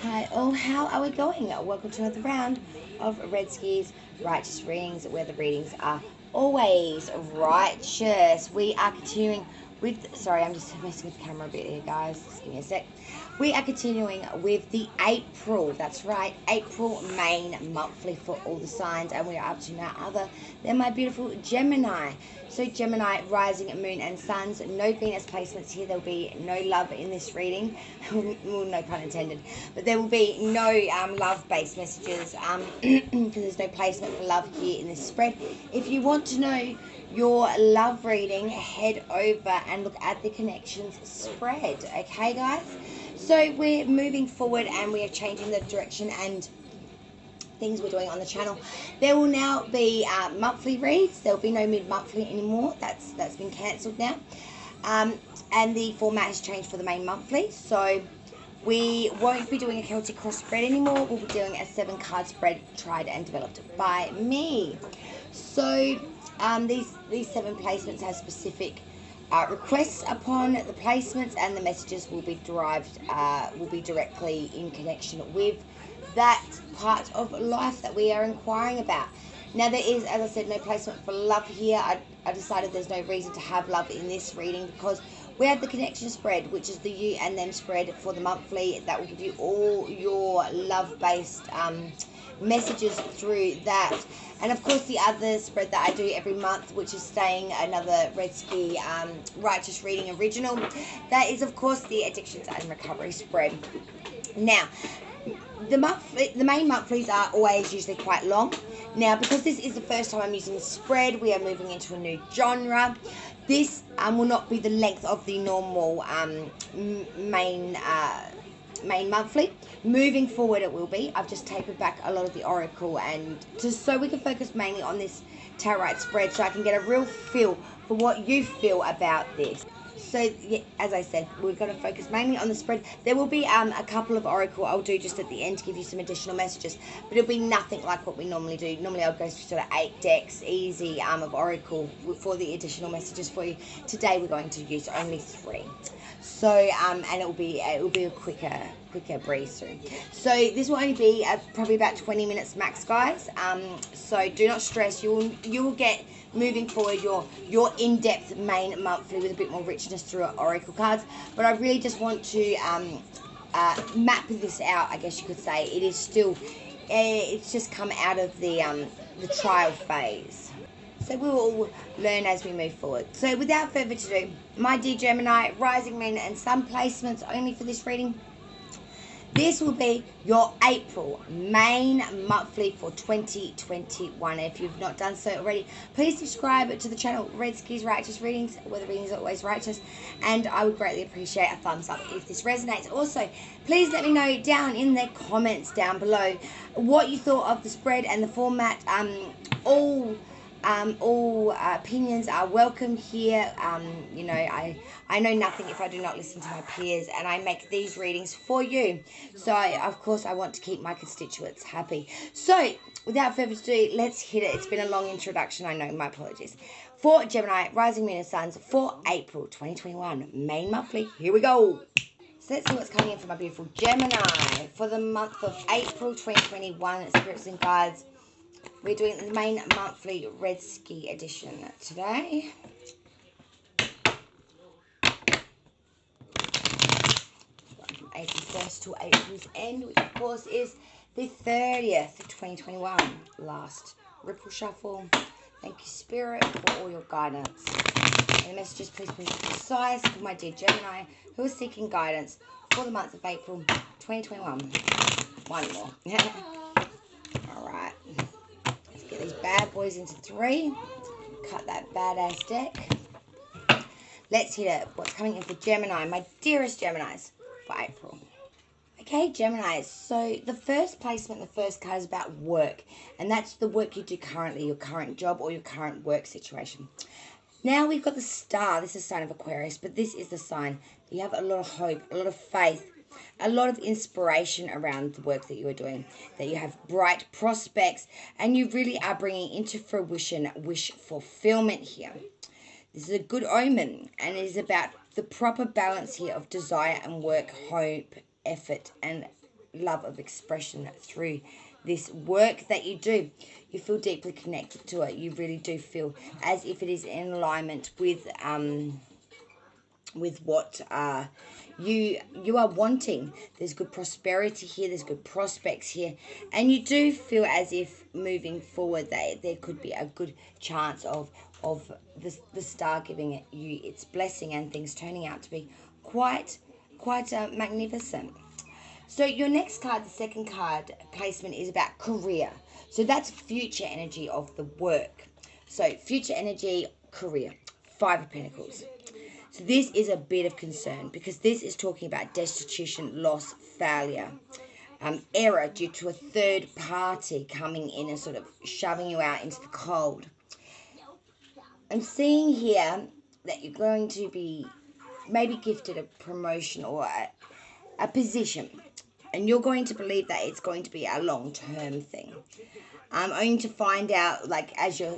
Hi all, how are we going? Welcome to another round of Red Ski's Righteous Readings, where the readings are always righteous. We are continuing with, sorry, I'm just messing with the camera a bit here, guys. Just give me a sec. We are continuing with the April, that's right, April main monthly for all the signs, and we are up to none other than my beautiful Gemini. So Gemini, rising, moon and suns, no Venus placements here. There'll be no love in this reading. Well, no pun intended. But there will be no love-based messages because there's no placement for love here in this spread. If you want to know your love reading, head over and look at the connections spread. Okay, guys? So we're moving forward and we are changing the direction and things we're doing on the channel. There will now be monthly reads. There will be no mid-monthly anymore. That's been cancelled now. And the format has changed for the main monthly. So we won't be doing a Celtic cross spread anymore. We'll be doing a 7-card spread tried and developed by me. So these 7 placements have specific requests upon the placements, and the messages will be derived, will be directly in connection with that part of life that we are inquiring about. Now there is, as I said, no placement for love here. I decided there's no reason to have love in this reading because we have the connection spread, which is the you and them spread for the monthly. That will give you all your love-based messages through that. And of course the other spread that I do every month, which is staying another Red Ski Righteous Reading Original, that is of course the Addictions and Recovery spread. Now the main monthlies are always usually quite long. Now because this is the first time I'm using the spread, we are moving into a new genre. This will not be the length of the normal main monthly. Moving forward it will be. I've just tapered back a lot of the oracle, and just so we can focus mainly on this tarot spread, so I can get a real feel for what you feel about this. So yeah, as I said, we're going to focus mainly on the spread. There will be a couple of oracle I'll do just at the end to give you some additional messages, but it'll be nothing like what we normally do. Normally I'll go through sort of 8 decks easy of oracle for the additional messages for you. Today we're going to use only 3. So and it will be a quicker breeze through. So this will only be probably about 20 minutes max, guys. So do not stress. You will get, moving forward, your in-depth main monthly with a bit more richness through oracle cards. But I really just want to map this out, I guess you could say. It is still, it's just come out of the trial phase. So we will all learn as we move forward. So without further ado, my dear Gemini, rising, moon and sun placements only for this reading. This will be your April main monthly for 2021. If you've not done so already, please subscribe to the channel Red Ski's Righteous Readings, where the readings are always righteous. And I would greatly appreciate a thumbs up if this resonates. Also, please let me know down in the comments down below what you thought of the spread and the format. All opinions are welcome here. You know, I know nothing if I do not listen to my peers, and I make these readings for you. So, of course, I want to keep my constituents happy. So, without further ado, let's hit it. It's been a long introduction, I know, my apologies. For Gemini, rising, moon and suns for April 2021, main monthly. Here we go. So let's see what's coming in for my beautiful Gemini for the month of April 2021. Spirits and guides. We're doing the main monthly Red Ski edition today. From April 1st to April's end, which of course is the 30th of 2021. Last ripple shuffle. Thank you, Spirit, for all your guidance. And the messages, please be precise for my dear Gemini who is seeking guidance for the month of April 2021. One more. Alright. Get these bad boys into 3. Cut that badass deck. Let's hit it. What's coming in for Gemini, my dearest Geminis, for April. Okay, Geminis. So the first placement, the first card is about work. And that's the work you do currently, your current job or your current work situation. Now we've got the star. This is a sign of Aquarius, but this is the sign that you have a lot of hope, a lot of faith, a lot of inspiration around the work that you are doing, that you have bright prospects, and you really are bringing into fruition wish fulfillment here. This is a good omen, and it is about the proper balance here of desire and work, hope, effort, and love of expression through this work that you do. You feel deeply connected to it. You really do feel as if it is in alignment with what you are wanting. There's good prosperity here, there's good prospects here, and you do feel as if moving forward that there could be a good chance of the star giving you its blessing and things turning out to be quite magnificent. So your next card, the second card placement, is about career. So that's future energy of the work. So future energy, career, Five of Pentacles. So this is a bit of concern because this is talking about destitution, loss, failure, error due to a third party coming in and sort of shoving you out into the cold. I'm seeing here that you're going to be maybe gifted a promotion or a position, and you're going to believe that it's going to be a long-term thing. Only to find out, like, as you're,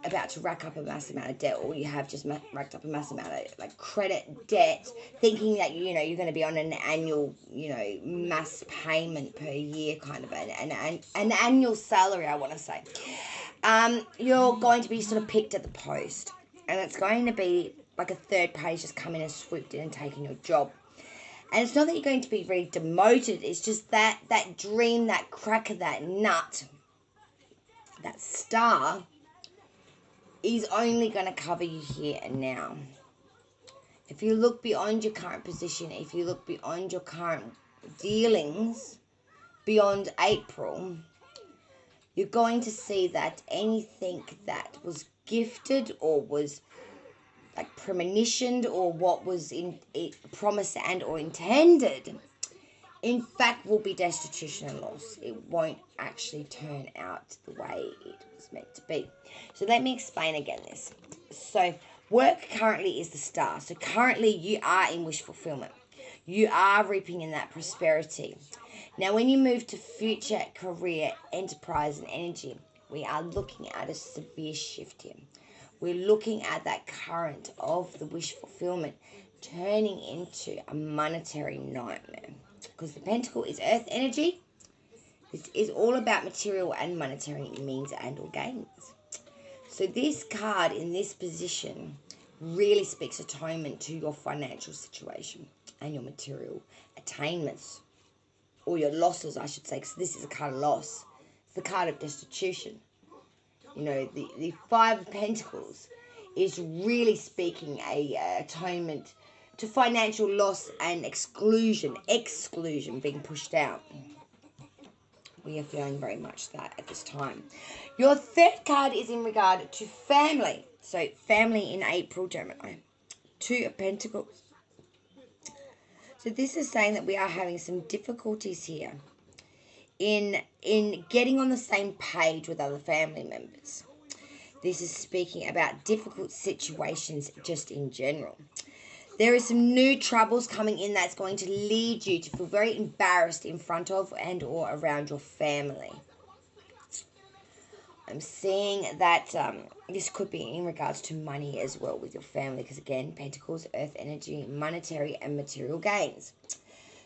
about to rack up a massive amount of debt, or you have just racked up a massive amount of, like, credit debt, thinking that, you're going to be on an annual, mass payment per year, kind of an annual salary, I want to say. You're going to be sort of picked at the post, and it's going to be like a third party just coming and swooped in and taking your job. And it's not that you're going to be really demoted. It's just that dream, that cracker, that nut, that star is only going to cover you here and now. If you look beyond your current position, if you look beyond your current dealings, beyond April, you're going to see that anything that was gifted or was like premonitioned, or what was promised and or intended, in fact will be destitution and loss. It won't actually turn out the way it was meant to be. So let me explain again this. So work currently is the star. So currently you are in wish fulfillment. You are reaping in that prosperity. Now when you move to future, career, enterprise and energy, we are looking at a severe shift here. We're looking at that current of the wish fulfillment turning into a monetary nightmare. Because the pentacle is earth energy. This is all about material and monetary means and or gains. So this card in this position really speaks atonement to your financial situation and your material attainments. Or your losses, I should say, because this is a card of loss. It's the card of destitution. The Five of Pentacles is really speaking a atonement to financial loss and exclusion being pushed out. We are feeling very much that at this time. Your third card is in regard to family. So family in April, Gemini. Two of Pentacles. So this is saying that we are having some difficulties here in getting on the same page with other family members. This is speaking about difficult situations just in general. There is some new troubles coming in that's going to lead you to feel very embarrassed in front of and or around your family. I'm seeing that this could be in regards to money as well with your family, because again, Pentacles, earth energy, monetary and material gains.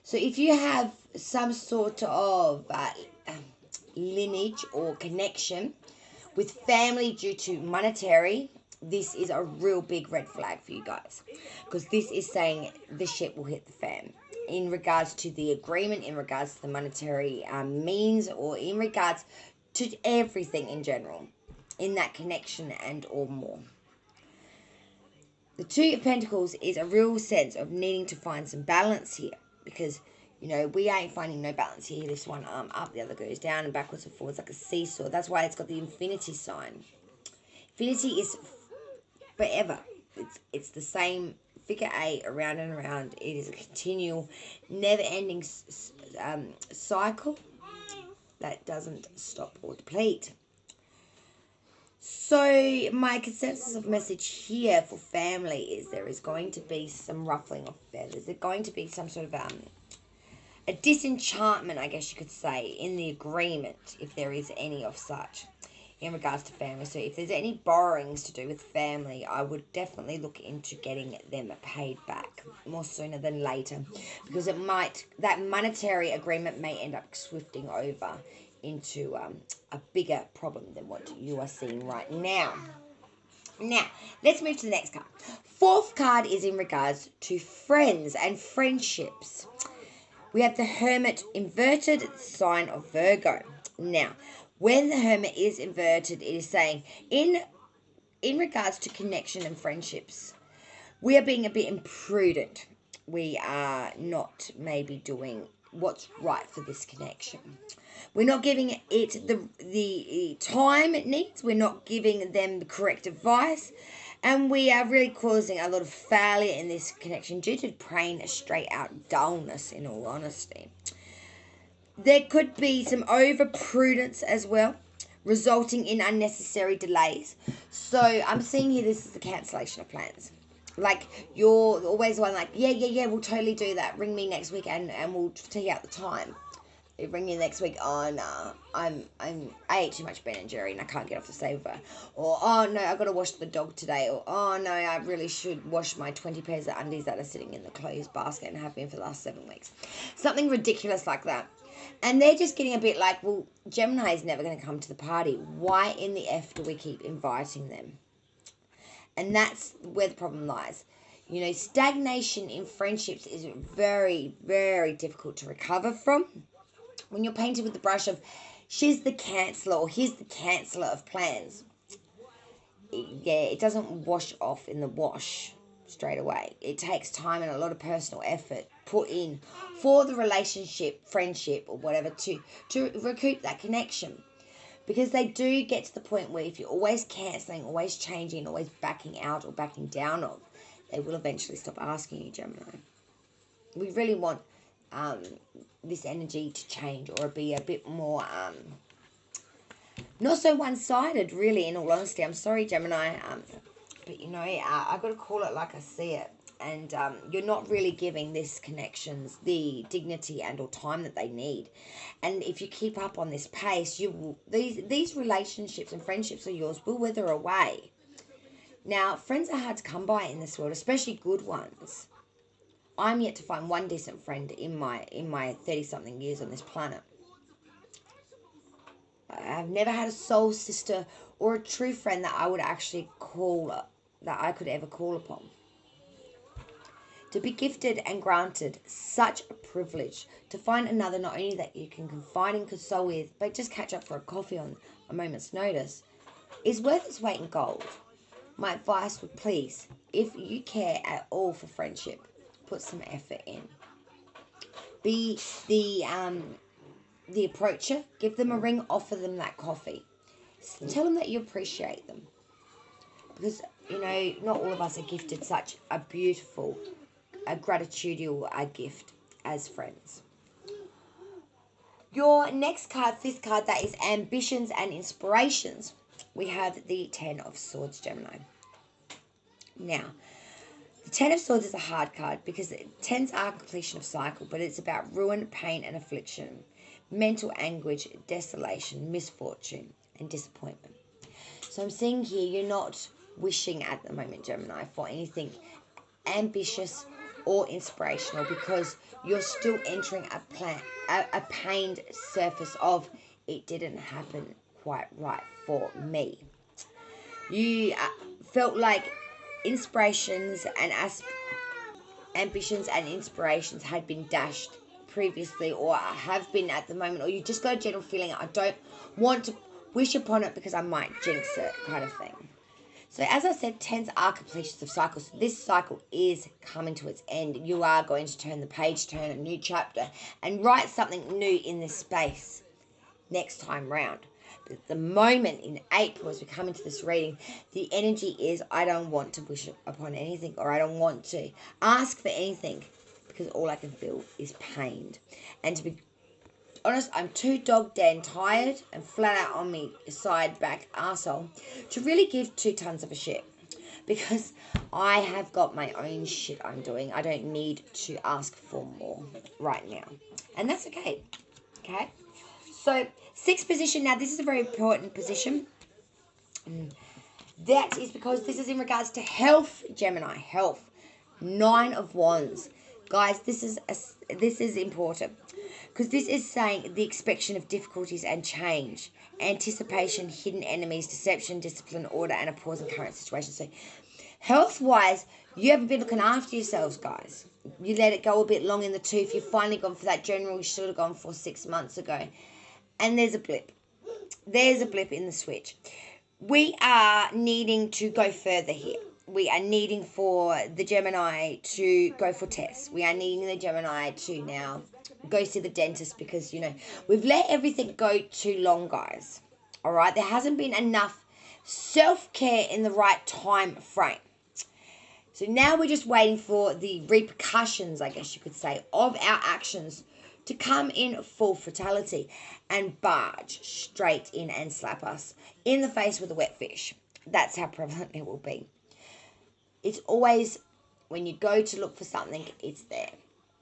So if you have some sort of lineage or connection with family due to monetary, this is a real big red flag for you guys. Because this is saying the shit will hit the fan. In regards to the agreement, in regards to the monetary means, or in regards to everything in general. In that connection and or more. The Two of Pentacles is a real sense of needing to find some balance here. Because, we ain't finding no balance here. This one up, the other goes down and backwards and forwards like a seesaw. That's why it's got the infinity sign. Infinity is forever. It's the same figure 8 around and around. It is a continual, never-ending cycle that doesn't stop or deplete. So my consensus of message here for family is there is going to be some ruffling of feathers. There's going to be some sort of a disenchantment, I guess you could say, in the agreement, if there is any of such. in regards to family. So if there's any borrowings to do with family, I would definitely look into getting them paid back more sooner than later, because that monetary agreement may end up swifting over into a bigger problem than what you are seeing right now. Now, let's move to the next card. Fourth card is in regards to friends and friendships. We have the Hermit inverted, sign of Virgo. Now, when the Hermit is inverted, it is saying in regards to connection and friendships, we are being a bit imprudent. We are not maybe doing what's right for this connection. We're not giving it the time it needs. We're not giving them the correct advice. And we are really causing a lot of failure in this connection due to plain straight out dullness, in all honesty. There could be some over prudence as well, resulting in unnecessary delays. So I'm seeing here this is the cancellation of plans. Like, you're always one like, yeah, we'll totally do that. Ring me next week and we'll take out the time. They ring you next week, oh no, I ate too much Ben and Jerry and I can't get off the sofa. Or, oh no, I've got to wash the dog today. Or, oh no, I really should wash my 20 pairs of undies that are sitting in the clothes basket and have been for the last 7 weeks. Something ridiculous like that. And they're just getting a bit like, well, Gemini is never going to come to the party. Why in the F do we keep inviting them? And that's where the problem lies. You know, stagnation in friendships is very, very difficult to recover from. When you're painted with the brush of, she's the canceller or he's the canceller of plans, it doesn't wash off in the wash straight away. It takes time and a lot of personal effort put in for the relationship, friendship, or whatever to recoup that connection. Because they do get to the point where if you're always cancelling, always changing, always backing out or backing down of, they will eventually stop asking you, Gemini. We really want this energy to change or be a bit more not so one-sided, really, in all honesty. I'm sorry, Gemini, but you know, I've got to call it like I see it. And you're not really giving these connections the dignity and or time that they need. And if you keep up on this pace, you will, these relationships and friendships of yours will wither away. Now, friends are hard to come by in this world, especially good ones. I'm yet to find one decent friend in my 30-something years on this planet. I've never had a soul sister or a true friend that I would actually that I could ever call upon. To be gifted and granted such a privilege to find another not only that you can confide and console with, but just catch up for a coffee on a moment's notice, is worth its weight in gold. My advice would please, if you care at all for friendship, put some effort in. Be the approacher, give them a ring, offer them that coffee. Tell them that you appreciate them. Because, you know, not all of us are gifted such a beautiful, a gratitudinal gift as friends. Your next card, fifth card, that is ambitions and inspirations. We have the Ten of Swords, Gemini. Now, the Ten of Swords is a hard card because tens are completion of cycle, but it's about ruin, pain and affliction, mental anguish, desolation, misfortune and disappointment. So I'm seeing here you're not wishing at the moment, Gemini, for anything ambitious or inspirational because you're still entering a pained surface of it didn't happen quite right for me. You felt like inspirations and ambitions and inspirations had been dashed previously or have been at the moment, or you just got a general feeling I don't want to wish upon it because I might jinx it kind of thing. So as I said, tens are completions of cycles. So this cycle is coming to its end. You are going to turn the page, turn a new chapter, and write something new in this space next time round. But at the moment in April, as we come into this reading, the energy is I don't want to wish upon anything, or I don't want to ask for anything because all I can feel is pained. And to be honest, I'm too dog dead tired and flat out on me side back arsehole to really give 2 tons of a shit because I have got my own shit I'm doing. I don't need to ask for more right now. And that's okay. Okay? So, 6th position. Now, this is a very important position. That is because this is in regards to health, Gemini. Health. 9 of Wands. Guys, this is important because this is saying the expectation of difficulties and change, anticipation, hidden enemies, deception, discipline, order, and a pause in current situation. So, health-wise, you haven't been looking after yourselves, guys. You let it go a bit long in the tooth. You've finally gone for that general you should have gone for 6 months ago. And there's a blip. There's a blip in the switch. We are needing to go further here. We are needing for the Gemini to go for tests. We are needing the Gemini to now go see the dentist because, we've let everything go too long, guys. All right? There hasn't been enough self-care in the right time frame. So now we're just waiting for the repercussions, I guess you could say, of our actions to come in full fatality and barge straight in and slap us in the face with a wet fish. That's how prevalent it will be. It's always, when you go to look for something, it's there.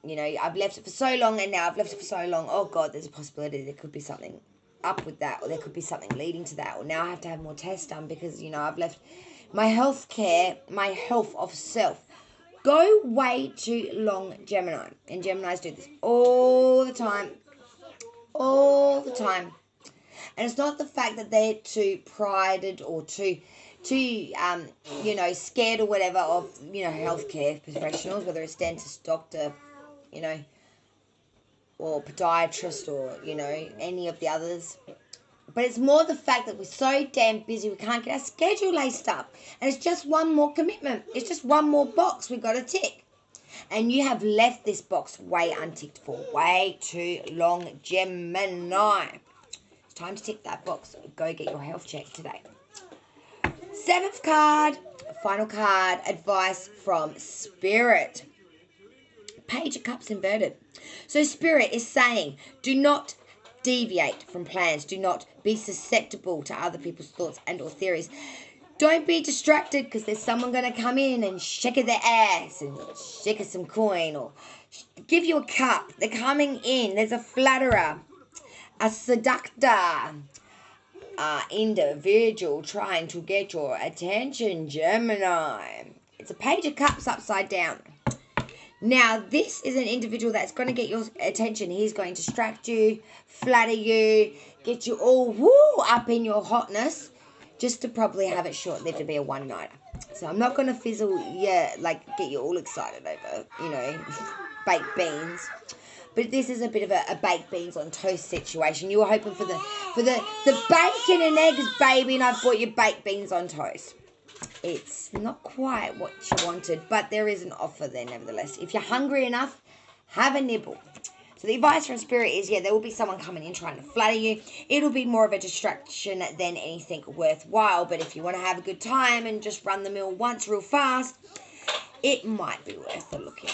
I've left it for so long, and now I've left it for so long. Oh, God, there's a possibility there could be something up with that, or there could be something leading to that, or now I have to have more tests done because, I've left my health care, my health of self, go way too long, Gemini. And Geminis do this all the time. All the time. And it's not the fact that they're too prided or too scared or whatever of, healthcare professionals, whether it's dentist, doctor, or podiatrist or, any of the others. But it's more the fact that we're so damn busy we can't get our schedule laced up. And it's just one more commitment. It's just one more box we've got to tick. And you have left this box way unticked for way too long, Gemini. It's time to tick that box. Go get your health check today. 7th card, final card, advice from Spirit. Page of Cups inverted. So Spirit is saying, do not deviate from plans. Do not be susceptible to other people's thoughts and or theories. Don't be distracted because there's someone going to come in and shake their ass and shake some coin or give you a cup. They're coming in. There's a flatterer, a seductor, individual trying to get your attention, Gemini. It's a Page of Cups upside down. Now, this is an individual that's going to get your attention. He's going to distract you, flatter you, get you all up in your hotness, just to probably have it short-lived to be a one-nighter. So I'm not going to get you all excited over, baked beans. But this is a bit of a baked beans on toast situation. You were hoping for the bacon and eggs, baby, and I've bought you baked beans on toast. It's not quite what you wanted, but there is an offer there nevertheless. If you're hungry enough, have a nibble. So the advice from Spirit is, there will be someone coming in trying to flatter you. It'll be more of a distraction than anything worthwhile. But if you want to have a good time and just run the mill once real fast, it might be worth a look in.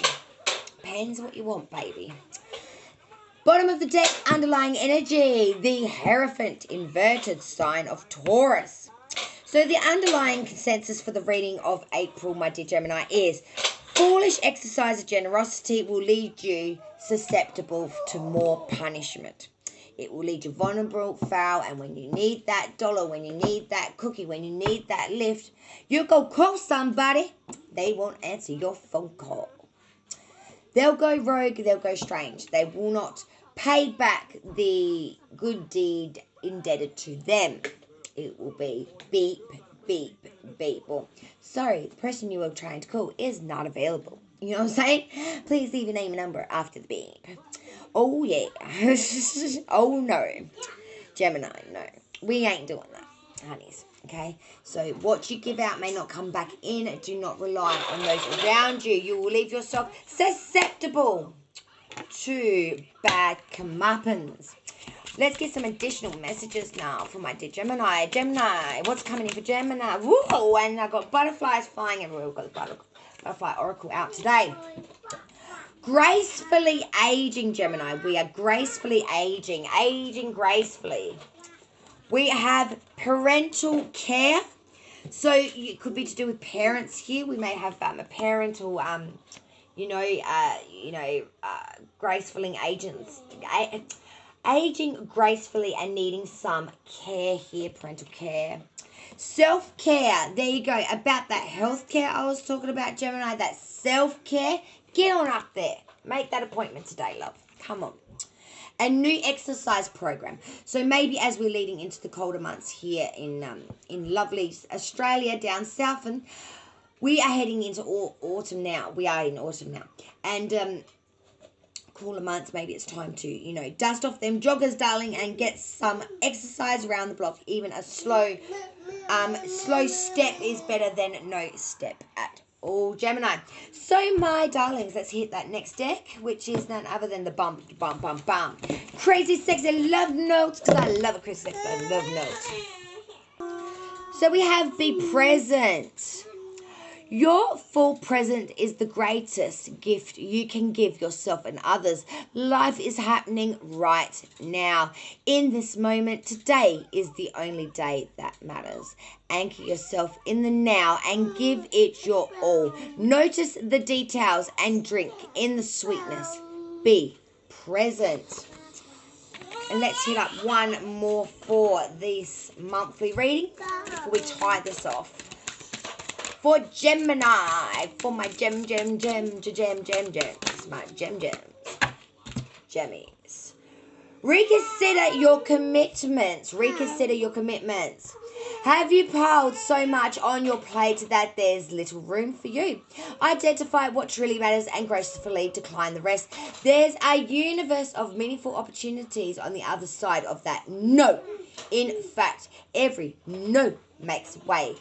Depends what you want, baby. Bottom of the deck, underlying energy, the Hierophant, inverted sign of Taurus. So the underlying consensus for the reading of April, my dear Gemini, is foolish exercise of generosity will lead you susceptible to more punishment. It will lead you vulnerable, foul, and when you need that dollar, when you need that cookie, when you need that lift, you go call somebody. They won't answer your phone call. They'll go rogue, they'll go strange. They will not pay back the good deed indebted to them. It will be beep, beep, beep. Or, sorry, the person you were trying to call is not available. You know what I'm saying? Please leave your name and number after the beep. Oh, yeah. Oh, no. Gemini, no. We ain't doing that, honeys. Okay? So what you give out may not come back in. Do not rely on those around you. You will leave yourself susceptible to bad comeuppance. Let's get some additional messages now from my dear Gemini. Gemini, what's coming in for Gemini? Whoa, and I've got butterflies flying everywhere. We've got the butterfly oracle out today. Gracefully aging, Gemini. We are gracefully aging gracefully. We have parental care. So it could be to do with parents here. We may have a parental, gracefully aging gracefully and needing some care here, parental care. Self-care. There you go. About that healthcare I was talking about, Gemini. That self-care. Get on up there. Make that appointment today, love. Come on. A new exercise program. So maybe as we're leading into the colder months here in lovely Australia down south, and we are heading into autumn now. We are in autumn now. And cooler months, maybe it's time to, dust off them joggers, darling, and get some exercise around the block. Even a slow step is better than no step at all, Gemini. So, my darlings, let's hit that next deck, which is none other than the bum. Crazy, sexy love notes, because I love a crazy, sexy love note. So, we have be present. Your full present is the greatest gift you can give yourself and others. Life is happening right now. In this moment, today is the only day that matters. Anchor yourself in the now and give it your all. Notice the details and drink in the sweetness. Be present. And let's hit up one more for this monthly reading before we tie this off. For Gemini, for my gems, my gemmies. Reconsider your commitments. Have you piled so much on your plate that there's little room for you? Identify what truly matters and gracefully decline the rest. There's a universe of meaningful opportunities on the other side of that no. In fact, every no makes way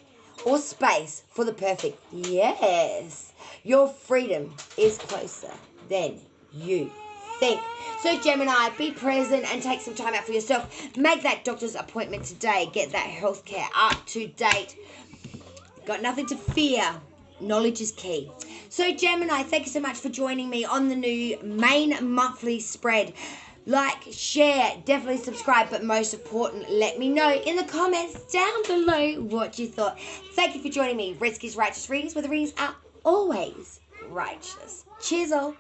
or space for the perfect yes. Your freedom is closer than you think. So Gemini, be present and take some time out for yourself. Make that doctor's appointment today. Get that healthcare up to date. Got nothing to fear. Knowledge is key. So Gemini, thank you so much for joining me on the new main monthly spread. Like, share, definitely subscribe, but most important, let me know in the comments down below what you thought. Thank you for joining me. Redski's Righteous Readings, where the readings are always righteous. Cheers all.